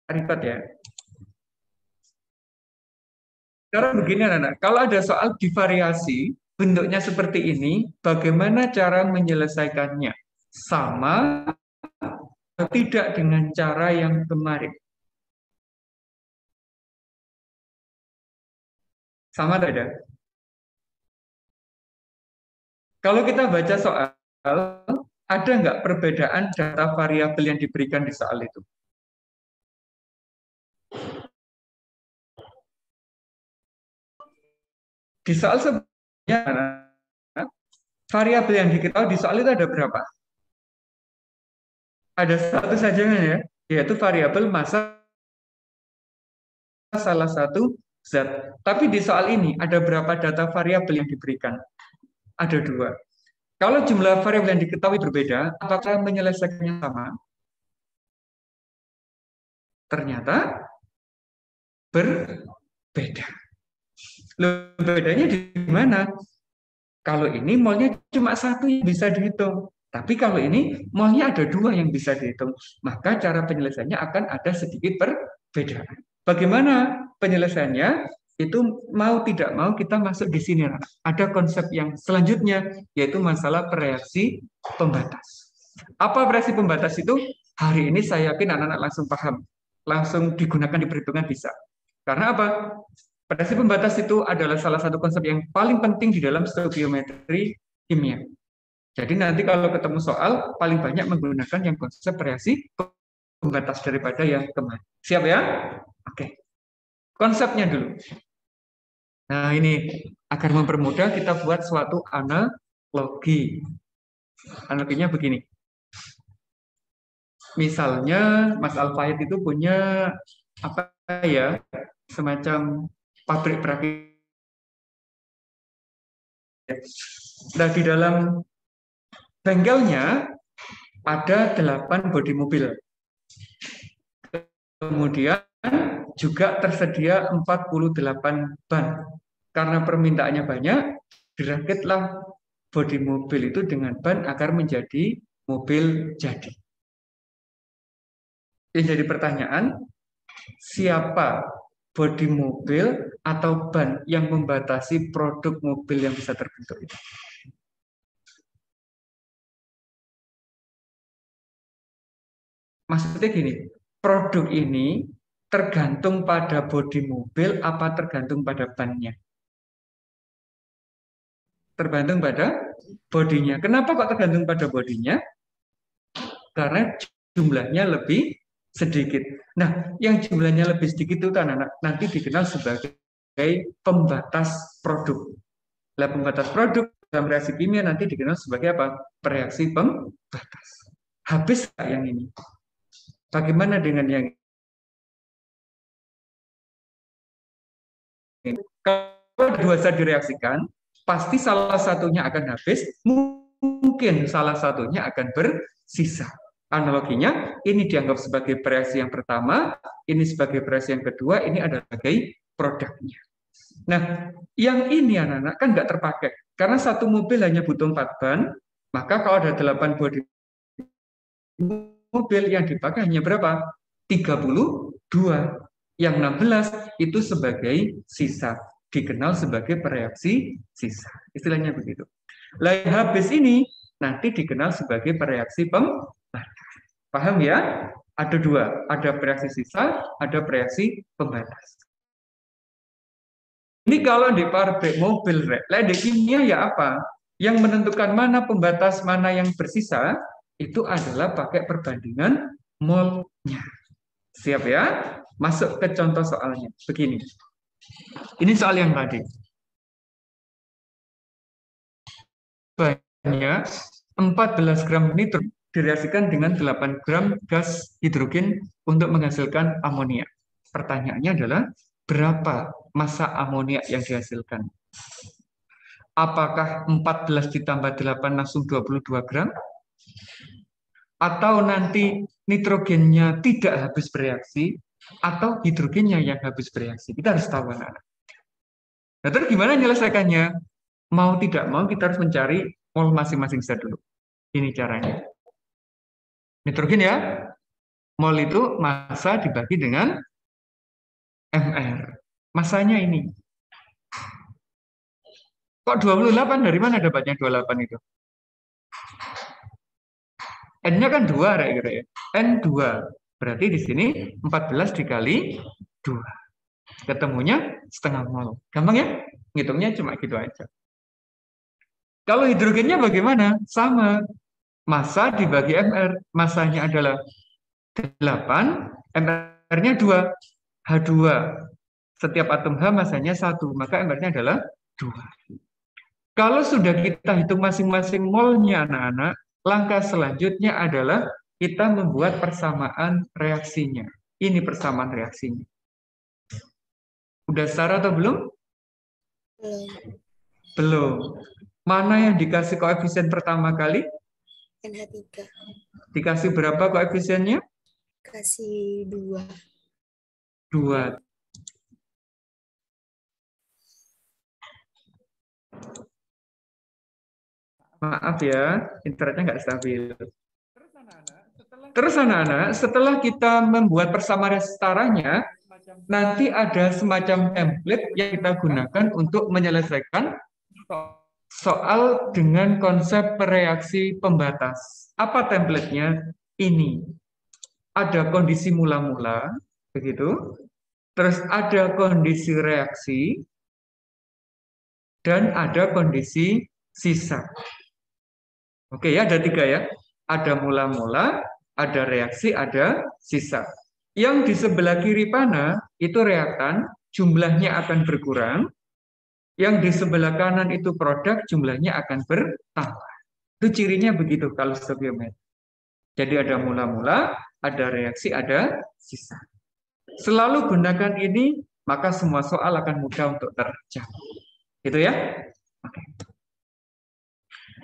Ribet ya. Sekarang begini anak-anak, kalau ada soal divariasi, bentuknya seperti ini, bagaimana cara menyelesaikannya? Sama atau tidak dengan cara yang kemarin? Sama tidak? Kalau kita baca soal, ada nggak perbedaan data variabel yang diberikan di soal itu? Di soal sebelumnya, variabel yang diketahui di soal itu ada berapa? Ada satu saja ya, yaitu variabel massa salah satu zat. Tapi di soal ini ada berapa data variabel yang diberikan? Ada dua. Kalau jumlah variabel yang diketahui berbeda, apakah menyelesaikannya sama? Ternyata berbeda. Loh, bedanya di mana? Kalau ini molnya cuma satu yang bisa dihitung. Tapi kalau ini molnya ada dua yang bisa dihitung. Maka cara penyelesaiannya akan ada sedikit perbedaan. Bagaimana penyelesaiannya? Itu mau tidak mau kita masuk di sini. Ada konsep yang selanjutnya, yaitu masalah reaksi pembatas. Apa reaksi pembatas itu? Hari ini saya yakin anak-anak langsung paham. Langsung digunakan di perhitungan bisa. Karena apa? Reaksi pembatas itu adalah salah satu konsep yang paling penting di dalam stoikiometri kimia. Jadi nanti kalau ketemu soal, paling banyak menggunakan yang konsep reaksi pembatas daripada yang kemarin. Siap ya? Oke. Konsepnya dulu. Nah ini, agar mempermudah kita buat suatu analogi. Analoginya begini. Misalnya Mas Alfayed itu punya apa ya, semacam pabrik perakit. Nah, di dalam bengkelnya ada 8 bodi mobil. Kemudian juga tersedia 48 ban. Karena permintaannya banyak, dirakitlah bodi mobil itu dengan ban agar menjadi mobil jadi. Yang jadi pertanyaan, siapa bodi mobil atau ban yang membatasi produk mobil yang bisa terbentuk itu? Maksudnya gini, produk ini tergantung pada bodi mobil apa tergantung pada bannya? Tergantung pada bodinya. Kenapa kok tergantung pada bodinya? Karena jumlahnya lebih sedikit. Nah, yang jumlahnya lebih sedikit itu anak-anak nanti dikenal sebagai pembatas produk. Nah, pembatas produk dalam reaksi kimia nanti dikenal sebagai apa? Reaksi pembatas. Habis yang ini. Bagaimana dengan yang ini? Kalau dua zat direaksikan, pasti salah satunya akan habis, mungkin salah satunya akan bersisa. Analoginya, ini dianggap sebagai reaksi yang pertama, ini sebagai reaksi yang kedua, ini adalah sebagai produknya. Nah, yang ini anak-anak kan nggak terpakai. Karena satu mobil hanya butuh 4 ban, maka kalau ada 8 bodi mobil yang dipakai hanya berapa? 32. Yang 16 itu sebagai sisa. Dikenal sebagai pereaksi sisa. Istilahnya begitu. Lain habis ini nanti dikenal sebagai pereaksi pembatas. Paham ya? Ada dua, ada pereaksi sisa, ada pereaksi pembatas. Ini kalau di pabrik mobil, di kimia ya apa? Yang menentukan mana pembatas, mana yang bersisa, itu adalah pakai perbandingan molnya. Siap ya? Masuk ke contoh soalnya. Begini. Ini soal yang tadi. Banyak 14 gram nitro direaksikan dengan 8 gram gas hidrogen untuk menghasilkan amonia. Pertanyaannya adalah berapa massa amonia yang dihasilkan? Apakah 14 ditambah 8 langsung 22 gram? Atau nanti nitrogennya tidak habis bereaksi, atau hidrogennya yang habis bereaksi? Kita harus tahu anak-anak. Nah, terus gimana menyelesaikannya? Mau tidak mau kita harus mencari mol masing-masing zat dulu. Ini caranya. Nitrogen ya. Mol itu massa dibagi dengan mR. Massanya ini. Kok 28? Dari mana dapatnya 28 itu? N-nya kan 2, kira-kira ya. N 2. Berarti di sini 14 dikali 2. Ketemunya setengah mol. Gampang ya? Ngitungnya cuma gitu aja. Kalau hidrogennya bagaimana? Sama. Massa dibagi mR. Massanya adalah 8, mR-nya 2. H2. Setiap atom H massanya 1, maka mR-nya adalah 2. Kalau sudah kita hitung masing-masing molnya anak-anak, langkah selanjutnya adalah kita membuat persamaan reaksinya. Ini persamaan reaksinya. Udah setara atau belum? Belum. Mana yang dikasih koefisien pertama kali? NH3. Dikasih berapa koefisiennya? Kasih 2. 2. Maaf ya, internetnya nggak stabil. Terus anak-anak, setelah kita membuat persamaan setaranya, nanti ada semacam template yang kita gunakan untuk menyelesaikan soal dengan konsep reaksi pembatas. Apa templatenya? Ini. Ada kondisi mula-mula, begitu. Terus ada kondisi reaksi, dan ada kondisi sisa. Oke ya, ada 3 ya. Ada mula-mula, ada reaksi, ada sisa. Yang di sebelah kiri panah itu reaktan, jumlahnya akan berkurang. Yang di sebelah kanan itu produk, jumlahnya akan bertambah. Itu cirinya begitu kalau stoichiometri. Jadi ada mula-mula, ada reaksi, ada sisa. Selalu gunakan ini, maka semua soal akan mudah untuk terjawab. Gitu ya? Oke.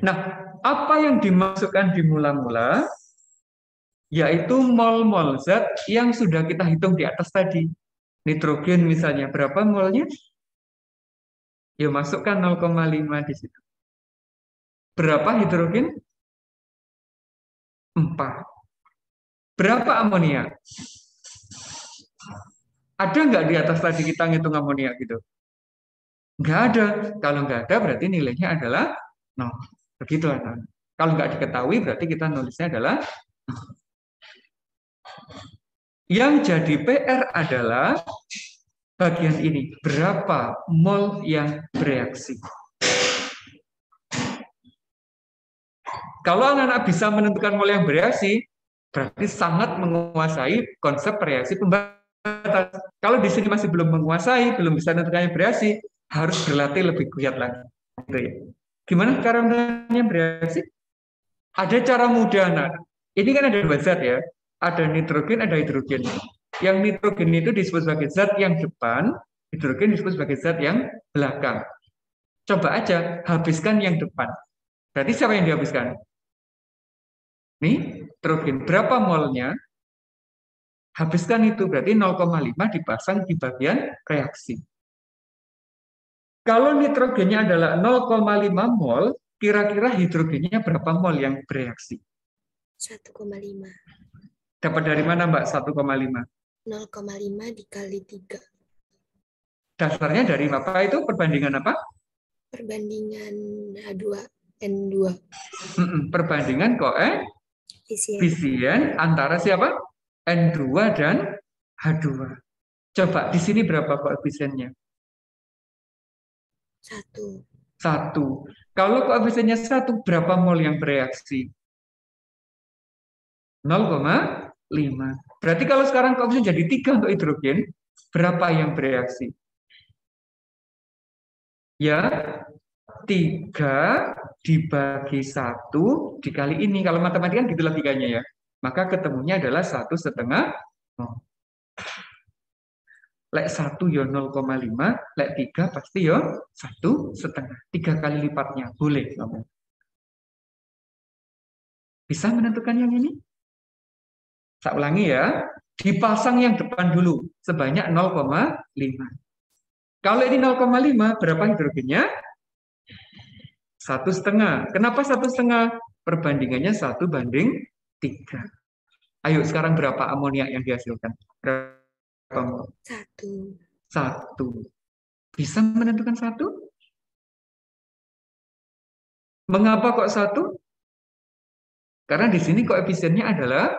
Nah, apa yang dimasukkan di mula-mula? Yaitu mol-mol zat yang sudah kita hitung di atas tadi. Nitrogen misalnya, berapa molnya? Ya, masukkan 0,5 di situ. Berapa hidrogen? 4. Berapa amonia? Ada nggak di atas tadi kita ngitung amonia gitu? Nggak ada. Kalau nggak ada berarti nilainya adalah 0. Begitu anak. Kalau nggak diketahui berarti kita nulisnya adalah 0. Yang jadi PR adalah bagian ini. Berapa mol yang bereaksi? Kalau anak-anak bisa menentukan mol yang bereaksi, berarti sangat menguasai konsep reaksi pembatas. Kalau di sini masih belum menguasai, belum bisa menentukan yang bereaksi, harus berlatih lebih giat lagi. Gitu ya. Gimana cara menentukan bereaksi? Ada cara mudah, anak. Ini kan ada 2 zat ya. Ada nitrogen, ada hidrogen. Yang nitrogen itu disebut sebagai zat yang depan, hidrogen disebut sebagai zat yang belakang. Coba aja habiskan yang depan. Berarti siapa yang dihabiskan? Nitrogen. Berapa molnya? Habiskan itu. Berarti 0,5 dipasang di bagian reaksi. Kalau nitrogennya adalah 0,5 mol, kira-kira hidrogennya berapa mol yang bereaksi? 1,5. Dapat dari mana, Mbak, 1,5? 0,5 dikali 3. Dasarnya dari apa itu? Perbandingan apa? Perbandingan H2, N2. Perbandingan koefisien antara siapa? N2 dan H2. Coba di sini berapa koefisiennya? 1. 1. Kalau koefisiennya 1, berapa mol yang bereaksi? 0,5. Berarti kalau sekarang koefisien jadi 3 untuk hidrogen, berapa yang bereaksi? Ya, 3 dibagi 1 dikali ini. Kalau matematika kan gitu logikanya ya. Maka ketemunya adalah 1,5 mol. Lek 1 ya 0,5, lek 3 pasti ya 1,5. 3 kali lipatnya. Boleh kamu. Bisa menentukan yang ini? Saya ulangi ya. Dipasang yang depan dulu sebanyak 0,5. Kalau ini 0,5, berapa hidrogennya? 1,5. Kenapa 1,5? Perbandingannya 1:3. Ayo sekarang berapa amoniak yang dihasilkan? Berapa mol? 1. 1. Bisa menentukan 1? Mengapa kok 1? Karena di sini koefisiennya adalah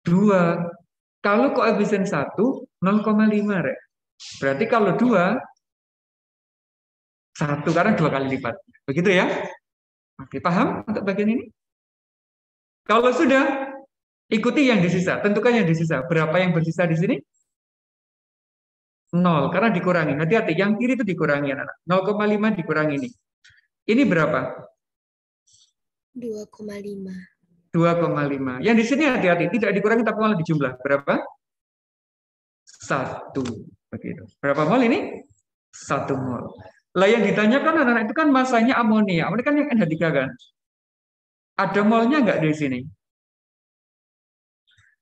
2. Kalau koefisien 1, 0,5, Rek. Berarti kalau 2, 1, karena 2 kali lipat. Begitu ya? Oke, paham untuk bagian ini? Kalau sudah, ikuti yang di sisa. Tentukan yang di sisa. Berapa yang bersisa di sini? 0, karena dikurangi. Hati-hati, yang kiri itu dikurangi, anak-anak. 0,5 dikurangi ini. Ini berapa? 2,5. 2,5. Yang di sini hati-hati, tidak dikurangi tapi malah dijumlah. Berapa? 1. Begitu. Berapa mol ini? 1 mol. Lah yang ditanyakan anak-anak itu kan masanya amonia. Amonia kan yang NH3 kan? Ada molnya nggak di sini?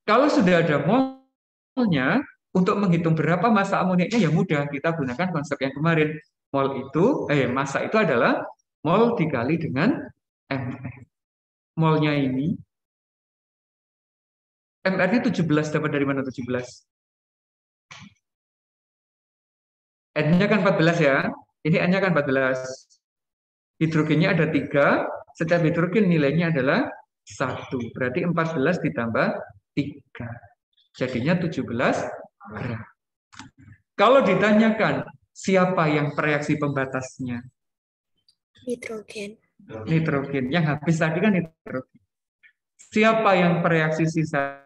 Kalau sudah ada molnya, untuk menghitung berapa massa amoniaknya ya mudah. Kita gunakan konsep yang kemarin. Massa itu adalah mol dikali dengan mR. Molnya ini, mR-nya 17, dapat dari mana 17? N-nya kan 14 ya. Ini N-nya kan 14. Hidrogennya ada 3. Setiap hidrogen nilainya adalah 1. Berarti 14 ditambah 3. Jadinya 17 gram. Kalau ditanyakan siapa yang reaksi pembatasnya? Nitrogen. Nitrogen. Yang habis tadi kan nitrogen. Siapa yang reaksi sisanya?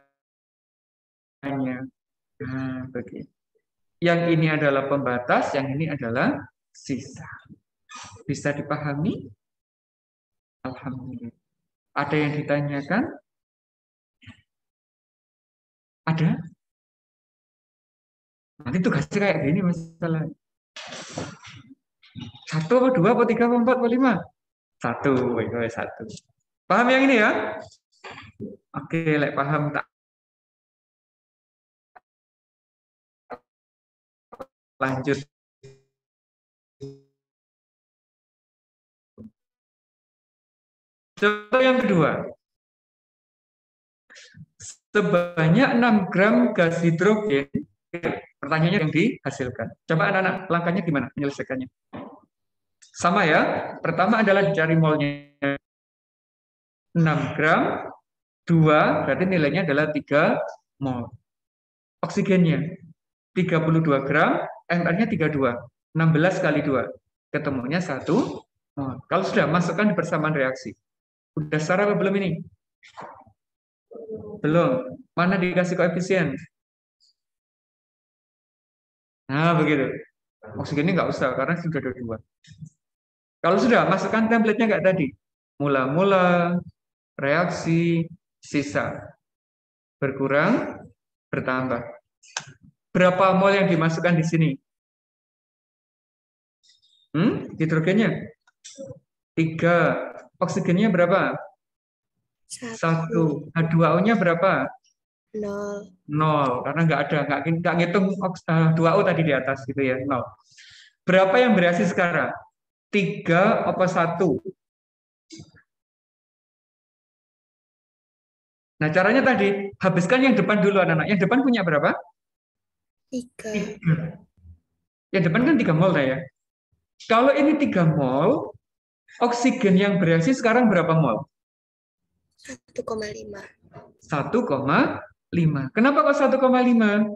Nah, begitu. Yang ini adalah pembatas, yang ini adalah sisa. Bisa dipahami? Alhamdulillah. Ada yang ditanyakan? Ada? Nanti tugasnya kayak gini masalah. 1 apa 2 apa 3 apa 4 apa 5? 1. 1. Paham yang ini ya? Oke, lek paham tak lanjut. Contoh yang kedua. Sebanyak 6 gram gas hidrogen, pertanyaannya yang dihasilkan. Coba anak-anak langkahnya gimana menyelesaikannya? Sama ya. Pertama adalah dicari molnya. 6 gram, 2, berarti nilainya adalah 3 mol. Oksigennya 32 gram, mR-nya 32. 16 kali 2. Ketemunya 1 mol. Kalau sudah, masukkan di persamaan reaksi. Udah setara apa belum ini? Belum. Mana dikasih koefisien? Nah, begitu. Oksigennya nggak usah, karena sudah ada 2. Kalau sudah, masukkan template-nya nggak tadi? Mula-mula, reaksi, sisa. Berkurang, bertambah. Berapa mol yang dimasukkan di sini? Hidrogennya? 3. Oksigennya berapa? 1. H2O-nya berapa? 0. 0. Karena nggak ngitung 2O tadi di atas gitu ya, 0. Berapa yang bereaksi sekarang? 3 apa 1? Nah, caranya tadi, habiskan yang depan dulu anak-anak. Yang depan punya berapa? 3. Yang depan kan 3 mol ya. Kalau ini 3 mol, oksigen yang bereaksi sekarang berapa mol? 1,5. 1,5. Kenapa kok 1,5?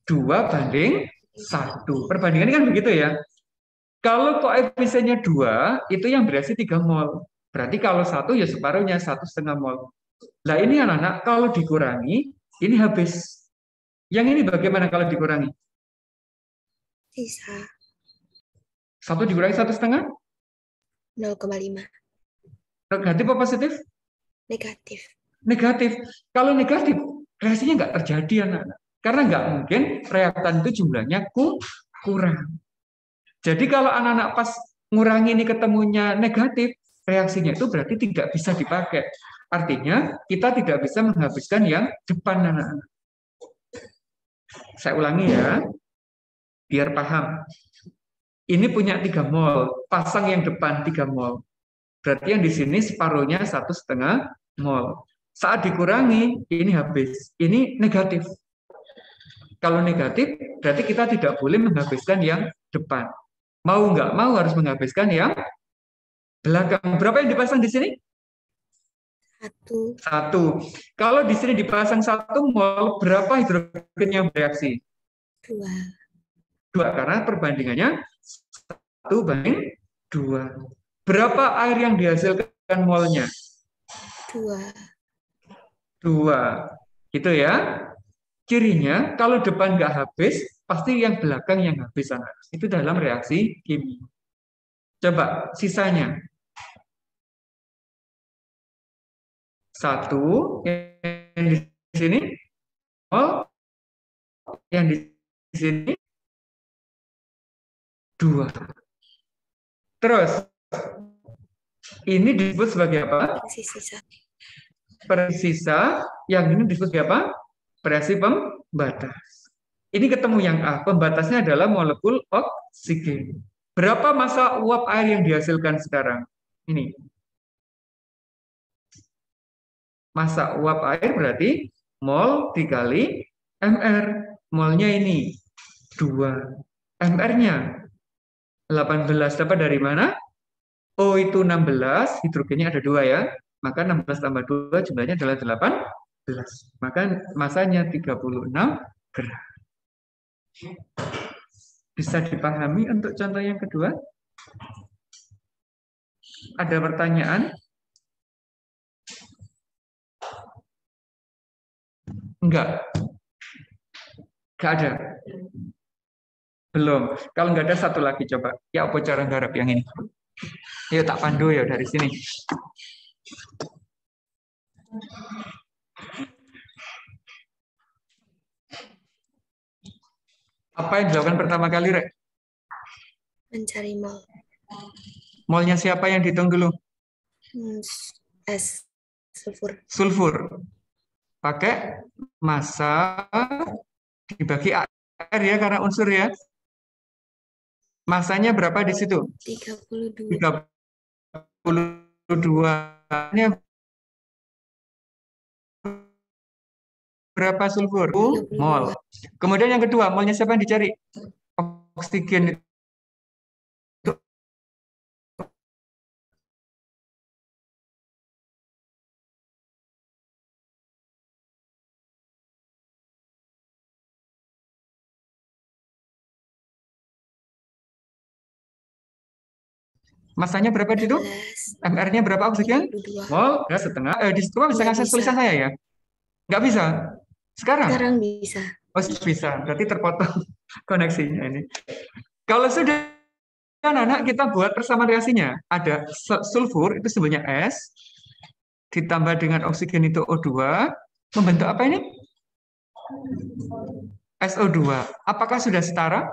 2 banding 1. Perbandingannya kan begitu ya. Kalau koefisiennya 2, itu yang bereaksi 3 mol. Berarti kalau 1 ya separuhnya, 1,5 mol. Nah ini anak-anak, kalau dikurangi, ini habis. Yang ini bagaimana kalau dikurangi? Sisa 1 dikurangi 1,5? 0,5. Negatif atau positif? Negatif. Negatif. Kalau negatif, reaksinya nggak terjadi anak-anak. Karena nggak mungkin reaktan itu jumlahnya kurang. Jadi kalau anak-anak pas ngurangi ini ketemunya negatif, reaksinya itu berarti tidak bisa dipakai. Artinya kita tidak bisa menghabiskan yang depan anak-anak. Saya ulangi ya, biar paham. Ini punya 3 mol, pasang yang depan 3 mol. Berarti yang di sini separuhnya 1,5 mol. Saat dikurangi, ini habis. Ini negatif. Kalau negatif, berarti kita tidak boleh menghabiskan yang depan. Mau nggak mau harus menghabiskan yang belakang. Berapa yang dipasang di sini? 1. Satu. Kalau di sini dipasang 1 mol, berapa hidrogen yang bereaksi? 2. 2, karena perbandingannya 1:2. Berapa air yang dihasilkan molnya? 2. 2. Gitu ya. Cirinya, kalau depan nggak habis, pasti yang belakang yang habis, anak. Itu dalam reaksi kimia. Coba sisanya. 1 yang di sini, mol, yang di sini 2. Terus, ini disebut sebagai apa? Sisa. Persisa, yang ini disebut sebagai apa? Reaksi pembatas. Ini ketemu yang A, pembatasnya adalah molekul oksigen. Berapa massa uap air yang dihasilkan sekarang? Ini. Massa uap air berarti mol dikali MR. Molnya ini 2. MR-nya 18. Dapat dari mana? O itu 16, hidrogennya ada 2 ya. Maka 16 tambah 2 jumlahnya adalah 18. Maka masanya 36 gram. Bisa dipahami untuk contoh yang kedua? Ada pertanyaan? Enggak. Enggak ada. Belum. Kalau enggak ada satu lagi coba. Ya apa cara garap yang ini? Yuk tak pandu ya dari sini. Apa yang dilakukan pertama kali, Rek? Mencari mol. Molnya siapa yang dihitung dulu? S. Sulfur. Sulfur. Pakai massa dibagi air ya, karena unsur ya. Masanya berapa di situ? 32. 32. Ini berapa sulfur? 32. Mol. Kemudian yang kedua, molnya siapa yang dicari? Oksigen. Masanya berapa di situ? 16. MR-nya berapa oksigen? 32. Mol, ya setengah. Di situ bisa Nggak ngakses bisa. tulisan saya ya? Nggak bisa? Sekarang? Sekarang bisa. Oh, bisa. Berarti terpotong koneksinya ini. Kalau sudah, anak-anak, kita buat persamaan reaksinya. Ada sulfur, itu simbolnya S, ditambah dengan oksigen itu O2, membentuk apa ini? SO2. Apakah sudah setara?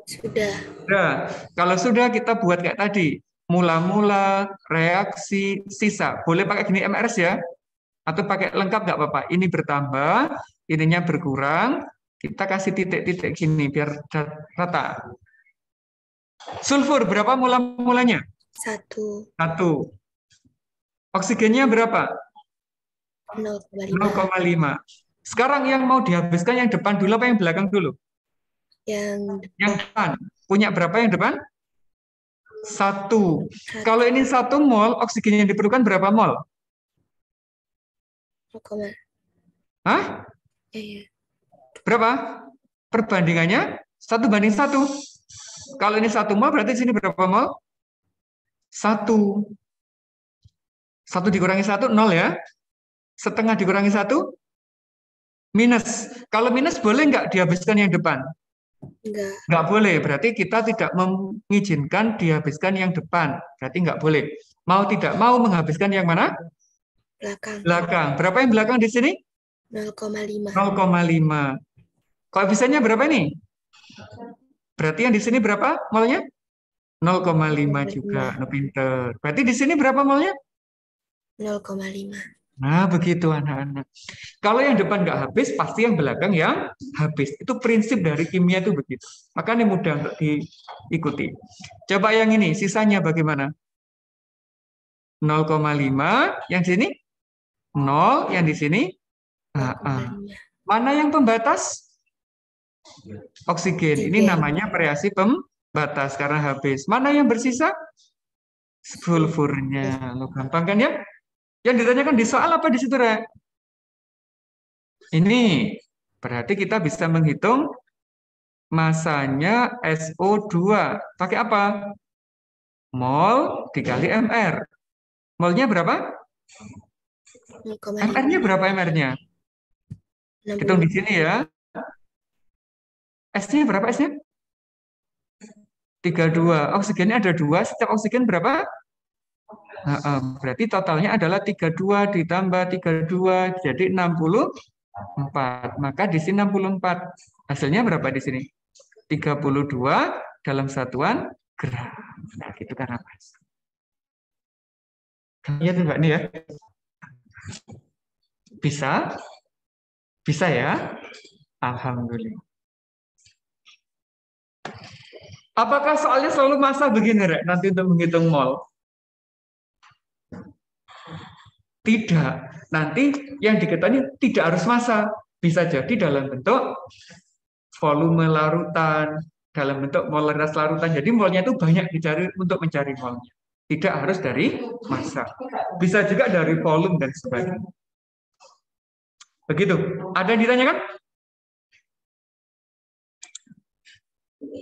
Sudah. Nah, kalau sudah kita buat kayak tadi, mula-mula, reaksi, sisa. Boleh pakai gini MRS ya? Atau pakai lengkap nggak apa-apa. Ini bertambah, ininya berkurang. Kita kasih titik-titik gini biar rata. Sulfur berapa mula-mulanya? 1. 1. Oksigennya berapa? 0,5. 0,5. Sekarang yang mau dihabiskan yang depan dulu apa yang belakang dulu? Yang Yang depan. Punya berapa yang depan? 1. Kalau ini 1 mol, oksigen yang diperlukan berapa mol? 0, Hah? iya. Berapa? Perbandingannya 1:1. Kalau ini 1 mol, berarti sini berapa mol? 1. 1 dikurangi 1, 0 ya. Setengah dikurangi 1, minus. Kalau minus boleh nggak dihabiskan yang depan? Enggak. Nggak boleh, berarti kita tidak mengizinkan dihabiskan yang depan. Berarti nggak boleh. Mau tidak mau menghabiskan yang mana? Belakang. Belakang. Berapa yang belakang di sini? 0,5. 0,5. Koefisiennya berapa nih? Berarti yang di sini berapa molnya? 0,5 juga. Nah, pinter. Berarti di sini berapa molnya? 0,5. Nah, begitu anak-anak. Kalau yang depan nggak habis, pasti yang belakang yang habis. Itu prinsip dari kimia itu begitu. Makanya mudah untuk diikuti. Coba yang ini, sisanya bagaimana? 0,5, yang di sini 0, yang di sini 0,5. Mana yang pembatas? Oksigen. Ini 3. namanya variasi pembatas karena habis. Mana yang bersisa? Sulfurnya. Lo gampang kan ya? Yang ditanyakan di soal apa di situ, Rek? Ini berarti kita bisa menghitung masanya SO2. Pakai apa? Mol dikali MR. Molnya berapa? 0,5. MR-nya berapa MR-nya? Hitung di 60. sini ya. S-nya berapa S-nya? 32. Oksigennya ada 2. Setiap oksigen berapa? Berarti totalnya adalah 32 ditambah 32. Jadi 64. Maka di sini 64. Hasilnya berapa di sini? 32 dalam satuan gram. Nah, gitu kan apa? Iya tuh Mbak nih ya. Bisa? Bisa ya? Alhamdulillah. Apakah soalnya selalu massa begini, Rek? Nanti untuk menghitung mol? Tidak. Nanti yang diketahui tidak harus massa. Bisa jadi dalam bentuk volume larutan, dalam bentuk molaritas larutan. Jadi molnya itu banyak dicari untuk mencari molnya. Tidak harus dari massa. Bisa juga dari volume dan sebagainya. Begitu. Ada yang ditanyakan?